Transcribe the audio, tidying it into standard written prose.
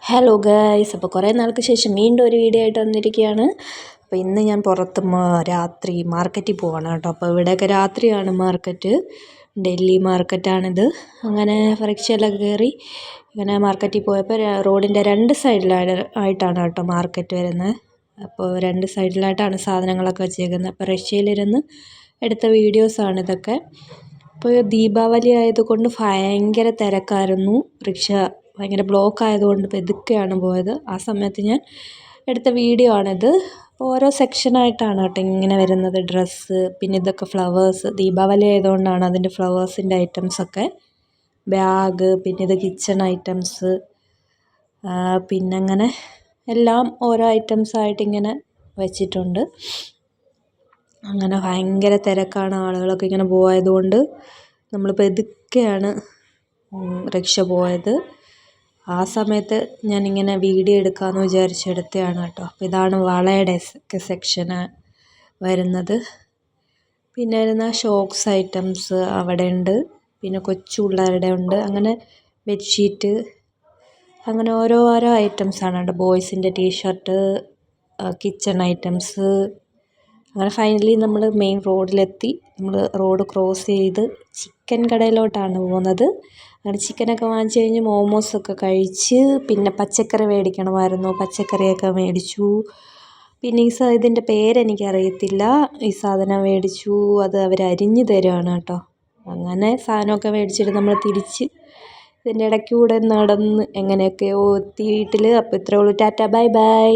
Hello guys, അപ്പോൾ കുറേ നാൾക്ക് ശേഷം വീണ്ടും ഒരു വീഡിയോ ആയിട്ട് വന്നിരിക്കുകയാണ്. അപ്പോൾ ഇന്ന് ഞാൻ പുറത്ത് രാത്രി മാർക്കറ്റിൽ പോവാണ് കേട്ടോ. അപ്പോൾ ഇവിടെയൊക്കെ രാത്രിയാണ് മാർക്കറ്റ്, ഡൽഹി മാർക്കറ്റാണിത്. അങ്ങനെ റിക്ഷയിലൊക്കെ കയറി ഇങ്ങനെ മാർക്കറ്റിൽ പോയപ്പോൾ റോഡിൻ്റെ രണ്ട് സൈഡിലായിട്ടാണ് കേട്ടോ മാർക്കറ്റ് വരുന്നത്. അപ്പോൾ രണ്ട് സൈഡിലായിട്ടാണ് സാധനങ്ങളൊക്കെ വെച്ചേക്കുന്നത്. അപ്പോൾ റിക്ഷയിലിരുന്ന് എടുത്ത വീഡിയോസാണ് ഇതൊക്കെ. ഇപ്പോൾ ദീപാവലി ആയതുകൊണ്ട് ഭയങ്കര തിരക്കായിരുന്നു. റിക്ഷ ഭയങ്കര ബ്ലോക്ക് ആയതുകൊണ്ട് പതുക്കെയാണ് പോയത്. ആ സമയത്ത് ഞാൻ എടുത്ത വീഡിയോ ആണിത്. ഓരോ സെക്ഷനായിട്ടാണ് കേട്ടോ ഇങ്ങനെ വരുന്നത്. ഡ്രസ്സ്, പിന്നെ ഇതൊക്കെ ഫ്ലവേഴ്സ്, ദീപാവലി ആയതുകൊണ്ടാണ് അതിൻ്റെ ഫ്ലവേഴ്സിൻ്റെ ഐറ്റംസൊക്കെ. ബാഗ്, പിന്നെ ഇത് കിച്ചൺ ഐറ്റംസ്, പിന്നെ അങ്ങനെ എല്ലാം ഓരോ ഐറ്റംസായിട്ട് ഇങ്ങനെ വെച്ചിട്ടുണ്ട്. അങ്ങനെ ഭയങ്കര തിരക്കാണ്, ആളുകളൊക്കെ ഇങ്ങനെ പോയതുകൊണ്ട് നമ്മൾ പതുക്കെയാണ് റിക്ഷ പോയത്. ആ സമയത്ത് ഞാനിങ്ങനെ വീഡിയോ എടുക്കാമെന്ന് വിചാരിച്ചെടുത്തതാണ് കേട്ടോ. അപ്പോൾ ഇതാണ് വളയുടെ ഒക്കെ സെക്ഷന് വരുന്നത്. പിന്നെ വരുന്ന ഷോക്സ് ഐറ്റംസ് അവിടെ ഉണ്ട്, പിന്നെ കൊച്ചു പിള്ളേരുടെ ഉണ്ട്, അങ്ങനെ ബെഡ്ഷീറ്റ്, അങ്ങനെ ഓരോ ഐറ്റംസാണ് കേട്ടോ. ബോയ്സിൻ്റെ ടീഷർട്ട്, കിച്ചൺ ഐറ്റംസ്. അങ്ങനെ ഫൈനലി നമ്മൾ മെയിൻ റോഡിലെത്തി. നമ്മൾ റോഡ് ക്രോസ് ചെയ്ത് ചിക്കൻ കടയിലോട്ടാണ് പോകുന്നത്. അങ്ങനെ ചിക്കനൊക്കെ വാങ്ങിച്ച് കഴിഞ്ഞ് മോമോസൊക്കെ കഴിച്ച്, പിന്നെ പച്ചക്കറി മേടിക്കണമായിരുന്നു, പച്ചക്കറിയൊക്കെ മേടിച്ചു. പിന്നെ ഇതിൻ്റെ പേരെനിക്കറിയത്തില്ല. ഈ സാധനം മേടിച്ചു, അത് അവർ അരിഞ്ഞ് തരുവാണ് കേട്ടോ. അങ്ങനെ സാധനമൊക്കെ മേടിച്ചിട്ട് നമ്മൾ തിരിച്ച് ഇതിൻ്റെ ഇടയ്ക്കൂടെ നടന്ന് എങ്ങനെയൊക്കെയോ എത്തി വീട്ടിൽ. അപ്പോൾ ഇത്രയേ ഉള്ളൂ. Tata, bye bye.